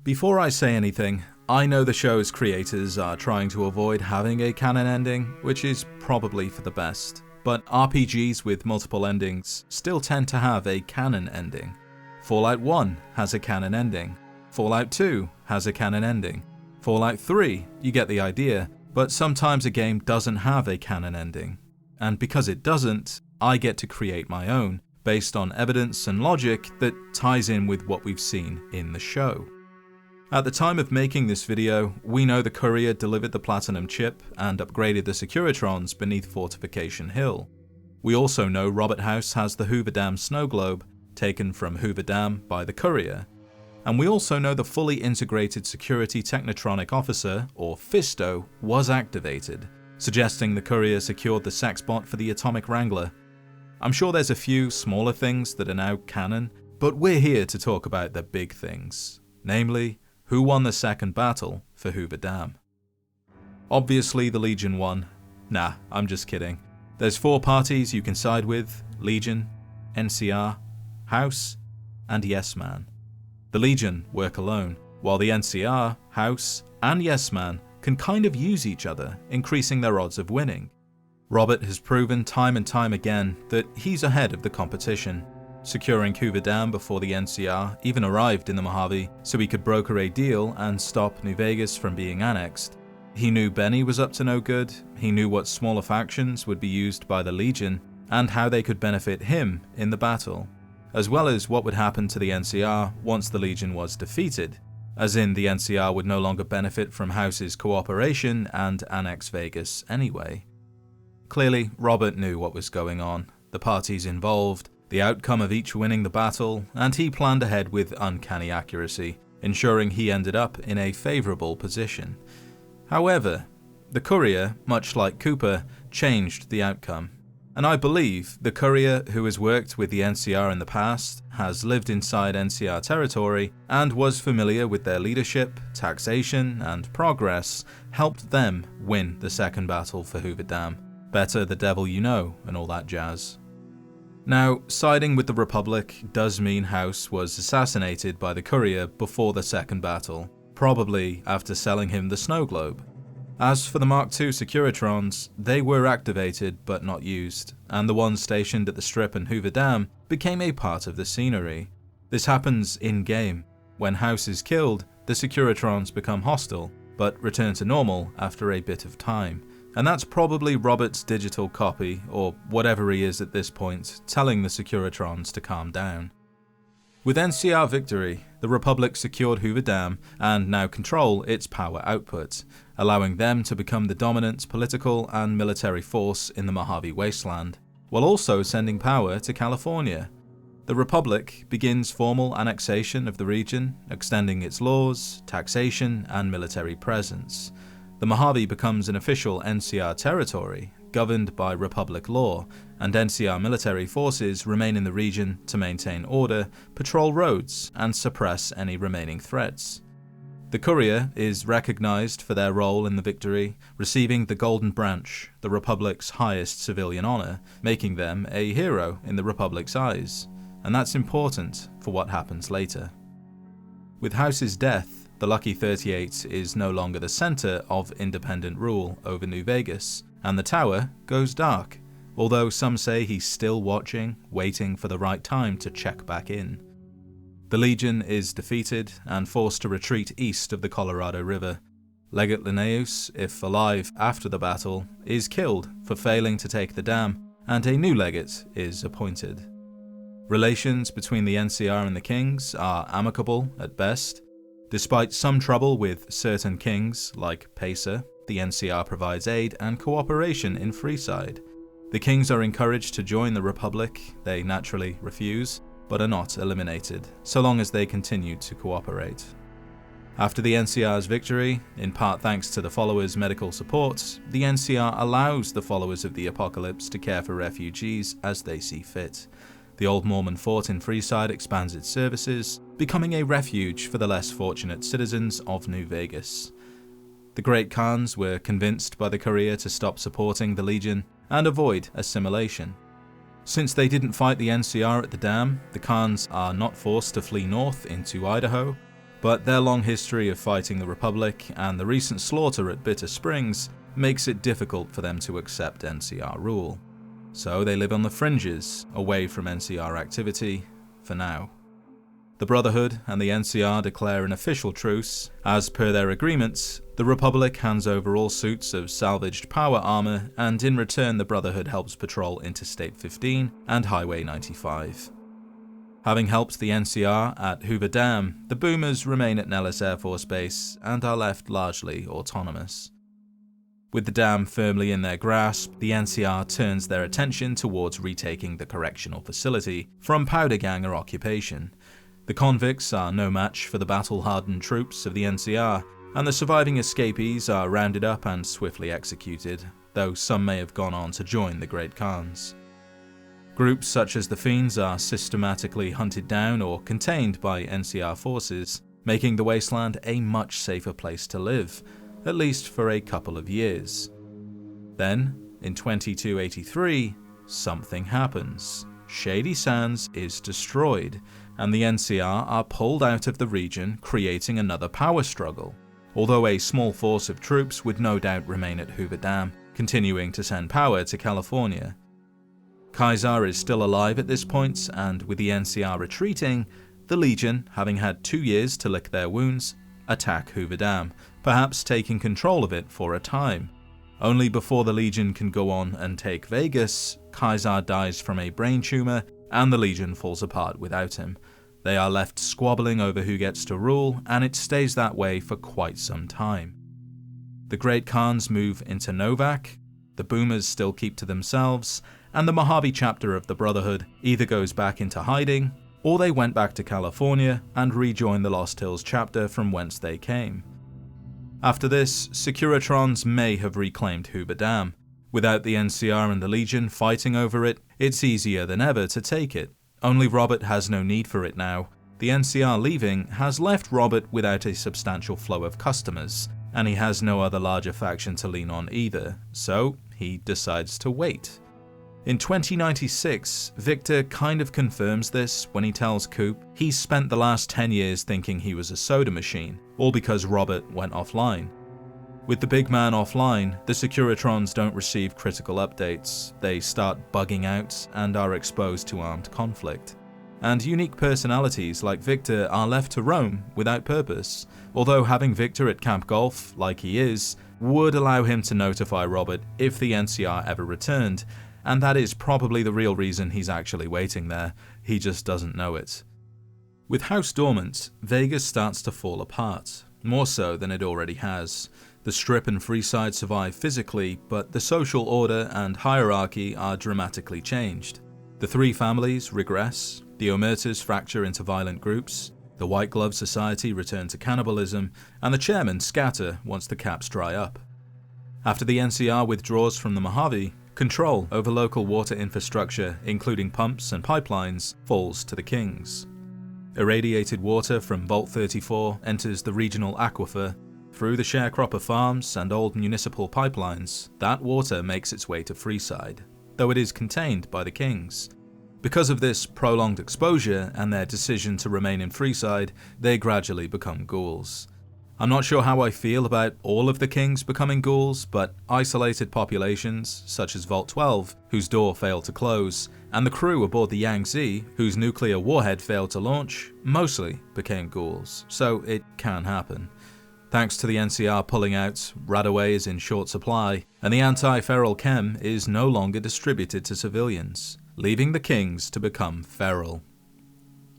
Before I say anything, I know the show's creators are trying to avoid having a canon ending, which is probably for the best, but RPGs with multiple endings still tend to have a canon ending. Fallout 1 has a canon ending, Fallout 2 has a canon ending, Fallout 3, you get the idea, but sometimes a game doesn't have a canon ending. And because it doesn't, I get to create my own, based on evidence and logic that ties in with what we've seen in the show. At the time of making this video, we know the Courier delivered the Platinum chip and upgraded the Securitrons beneath Fortification Hill. We also know Robert House has the Hoover Dam snow globe, taken from Hoover Dam by the Courier. And we also know the fully integrated security Technetronic officer, or FISTO, was activated, suggesting the Courier secured the sexbot for the atomic wrangler. I'm sure there's a few smaller things that are now canon, but we're here to talk about the big things, namely, who won the second battle for Hoover Dam. Obviously the Legion won. Nah, I'm just kidding. There's 4 parties you can side with: Legion, NCR, House, and Yes Man. The Legion work alone, while the NCR, House, and Yes Man can kind of use each other, increasing their odds of winning. Robert has proven time and time again that he's ahead of the competition, securing Hoover Dam before the NCR even arrived in the Mojave so he could broker a deal and stop New Vegas from being annexed. He knew Benny was up to no good, he knew what smaller factions would be used by the Legion, and how they could benefit him in the battle, as well as what would happen to the NCR once the Legion was defeated, as in the NCR would no longer benefit from House's cooperation and annex Vegas anyway. Clearly, Robert knew what was going on, the parties involved, the outcome of each winning the battle, and he planned ahead with uncanny accuracy, ensuring he ended up in a favourable position. However, the Courier, much like Cooper, changed the outcome. And I believe the Courier, who has worked with the NCR in the past, has lived inside NCR territory, and was familiar with their leadership, taxation, and progress, helped them win the second battle for Hoover Dam. Better the devil you know, and all that jazz. Now, siding with the Republic does mean House was assassinated by the Courier before the second battle, probably after selling him the snow globe. As for the Mark II Securitrons, they were activated but not used, and the ones stationed at the Strip and Hoover Dam became a part of the scenery. This happens in-game. When House is killed, the Securitrons become hostile, but return to normal after a bit of time. And that's probably Robert's digital copy, or whatever he is at this point, telling the Securitrons to calm down. With NCR victory, the Republic secured Hoover Dam and now control its power output, allowing them to become the dominant political and military force in the Mojave wasteland, while also sending power to California. The Republic begins formal annexation of the region, extending its laws, taxation, and military presence. The Mojave becomes an official NCR territory, governed by Republic law, and NCR military forces remain in the region to maintain order, patrol roads, and suppress any remaining threats. The Courier is recognized for their role in the victory, receiving the Golden Branch, the Republic's highest civilian honor, making them a hero in the Republic's eyes, and that's important for what happens later. With House's death, the Lucky 38 is no longer the center of independent rule over New Vegas, and the tower goes dark, although some say he's still watching, waiting for the right time to check back in. The Legion is defeated and forced to retreat east of the Colorado River. Legate Linnaeus, if alive after the battle, is killed for failing to take the dam, and a new legate is appointed. Relations between the NCR and the Kings are amicable at best. Despite some trouble with certain kings, like Pacer, the NCR provides aid and cooperation in Freeside. The kings are encouraged to join the Republic, they naturally refuse, but are not eliminated, so long as they continue to cooperate. After the NCR's victory, in part thanks to the followers' medical support, the NCR allows the followers of the Apocalypse to care for refugees as they see fit. The Old Mormon Fort in Freeside expands its services, becoming a refuge for the less fortunate citizens of New Vegas. The Great Khans were convinced by the Courier to stop supporting the Legion and avoid assimilation. Since they didn't fight the NCR at the dam, the Khans are not forced to flee north into Idaho, but their long history of fighting the Republic and the recent slaughter at Bitter Springs makes it difficult for them to accept NCR rule. So they live on the fringes, away from NCR activity, for now. The Brotherhood and the NCR declare an official truce. As per their agreements, the Republic hands over all suits of salvaged power armor, and in return the Brotherhood helps patrol Interstate 15 and Highway 95. Having helped the NCR at Hoover Dam, the Boomers remain at Nellis Air Force Base and are left largely autonomous. With the dam firmly in their grasp, the NCR turns their attention towards retaking the correctional facility from powder ganger occupation. The convicts are no match for the battle-hardened troops of the NCR, and the surviving escapees are rounded up and swiftly executed, though some may have gone on to join the Great Khans. Groups such as the Fiends are systematically hunted down or contained by NCR forces, making the wasteland a much safer place to live, at least for a couple of years. Then, in 2283, something happens. Shady Sands is destroyed, and the NCR are pulled out of the region, creating another power struggle, although a small force of troops would no doubt remain at Hoover Dam, continuing to send power to California. Kaiser is still alive at this point, and with the NCR retreating, the Legion, having had 2 years to lick their wounds, attack Hoover Dam, perhaps taking control of it for a time. Only before the Legion can go on and take Vegas, Kaiser dies from a brain tumor, and the Legion falls apart without him. They are left squabbling over who gets to rule, and it stays that way for quite some time. The Great Khans move into Novak, the Boomers still keep to themselves, and the Mojave chapter of the Brotherhood either goes back into hiding, or they went back to California and rejoined the Lost Hills chapter from whence they came. After this, Securitrons may have reclaimed Hoover Dam. Without the NCR and the Legion fighting over it, it's easier than ever to take it. Only Robert has no need for it now. The NCR leaving has left Robert without a substantial flow of customers, and he has no other larger faction to lean on either, so he decides to wait. In 2096, Victor kind of confirms this when he tells Coop he's spent the last 10 years thinking he was a soda machine, all because Robert went offline. With the big man offline, the Securitrons don't receive critical updates, they start bugging out and are exposed to armed conflict. And unique personalities like Victor are left to roam without purpose, although having Victor at Camp Golf, like he is, would allow him to notify Robert if the NCR ever returned, and that is probably the real reason he's actually waiting there, he just doesn't know it. With House Dormant, Vegas starts to fall apart, more so than it already has. The Strip and Freeside survive physically, but the social order and hierarchy are dramatically changed. The three families regress, the Omertas fracture into violent groups, the White Glove Society return to cannibalism, and the chairmen scatter once the caps dry up. After the NCR withdraws from the Mojave, control over local water infrastructure, including pumps and pipelines, falls to the Kings. Irradiated water from Vault 34 enters the regional aquifer. Through the sharecropper farms and old municipal pipelines, that water makes its way to Freeside, though it is contained by the Kings. Because of this prolonged exposure and their decision to remain in Freeside, they gradually become ghouls. I'm not sure how I feel about all of the Kings becoming ghouls, but isolated populations, such as Vault 12, whose door failed to close, and the crew aboard the Yangtze, whose nuclear warhead failed to launch, mostly became ghouls, so it can happen. Thanks to the NCR pulling out, Radaway is in short supply, and the anti-feral chem is no longer distributed to civilians, leaving the Kings to become feral.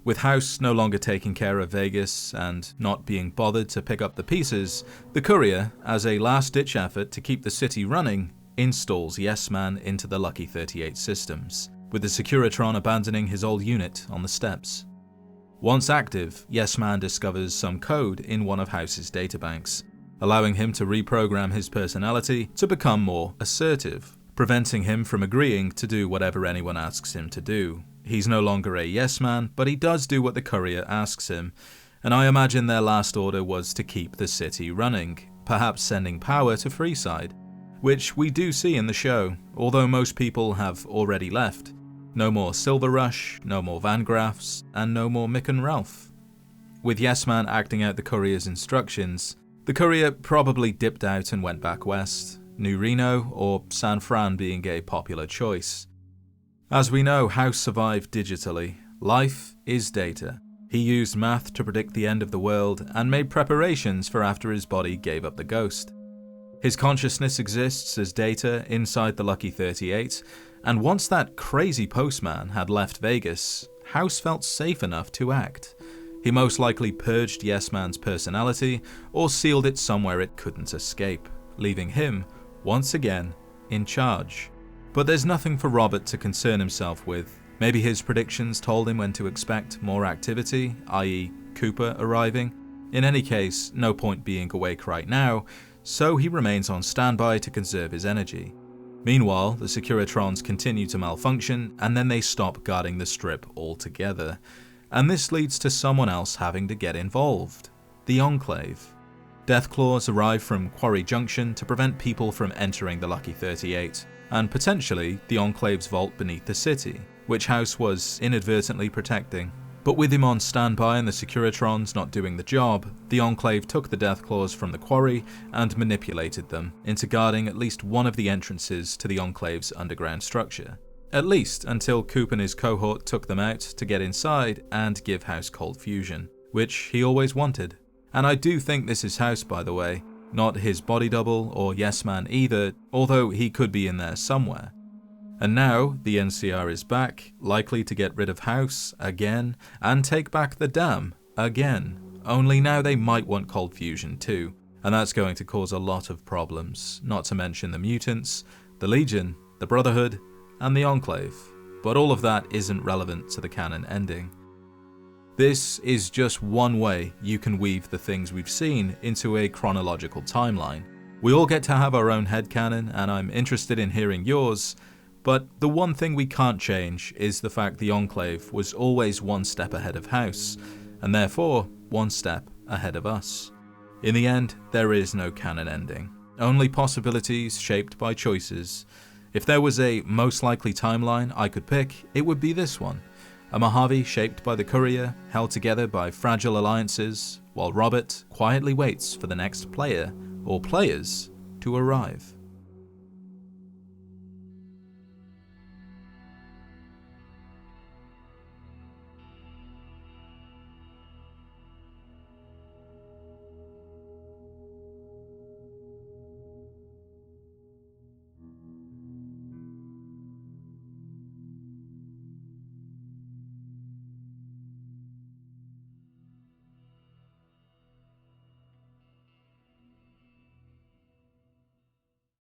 With House no longer taking care of Vegas and not being bothered to pick up the pieces, the Courier, as a last-ditch effort to keep the city running, installs Yes Man into the Lucky 38 systems, with the Securitron abandoning his old unit on the steps. Once active, Yes Man discovers some code in one of House's databanks, allowing him to reprogram his personality to become more assertive, preventing him from agreeing to do whatever anyone asks him to do. He's no longer a yes man, but he does do what the Courier asks him, and I imagine their last order was to keep the city running, perhaps sending power to Freeside, which we do see in the show, although most people have already left. No more Silver Rush, no more Van Graffs, and no more Mick and Ralph. with Yes Man acting out the Courier's instructions, the Courier probably dipped out and went back west, New Reno or San Fran being a popular choice. As we know, House survived digitally. Life is data. He used math to predict the end of the world and made preparations for after his body gave up the ghost. His consciousness exists as data inside the Lucky 38, and once that crazy postman had left Vegas, House felt safe enough to act. He most likely purged Yes Man's personality or sealed it somewhere it couldn't escape, leaving him, once again, in charge. But there's nothing for Robert to concern himself with. Maybe his predictions told him when to expect more activity, i.e. Cooper arriving. In any case, no point being awake right now, so he remains on standby to conserve his energy. Meanwhile, the Securitrons continue to malfunction, and then they stop guarding the strip altogether. And this leads to someone else having to get involved. The Enclave. Deathclaws arrive from Quarry Junction to prevent people from entering the Lucky 38, and potentially the Enclave's vault beneath the city, which House was inadvertently protecting. But with him on standby and the Securitrons not doing the job, the Enclave took the Deathclaws from the quarry and manipulated them into guarding at least one of the entrances to the Enclave's underground structure. At least until Coop and his cohort took them out to get inside and give House cold fusion, which he always wanted. And I do think this is House, by the way, not his body double or Yes Man either, although he could be in there somewhere. And now, the NCR is back, likely to get rid of House again, and take back the dam again. Only now they might want cold fusion too, and that's going to cause a lot of problems, not to mention the mutants, the Legion, the Brotherhood, and the Enclave. But all of that isn't relevant to the canon ending. This is just one way you can weave the things we've seen into a chronological timeline. We all get to have our own headcanon, and I'm interested in hearing yours. But the one thing we can't change is the fact the Enclave was always one step ahead of House, and therefore one step ahead of us. In the end, there is no canon ending, only possibilities shaped by choices. If there was a most likely timeline I could pick, it would be this one. A Mojave shaped by the Courier, held together by fragile alliances, while Robert quietly waits for the next player, or players, to arrive.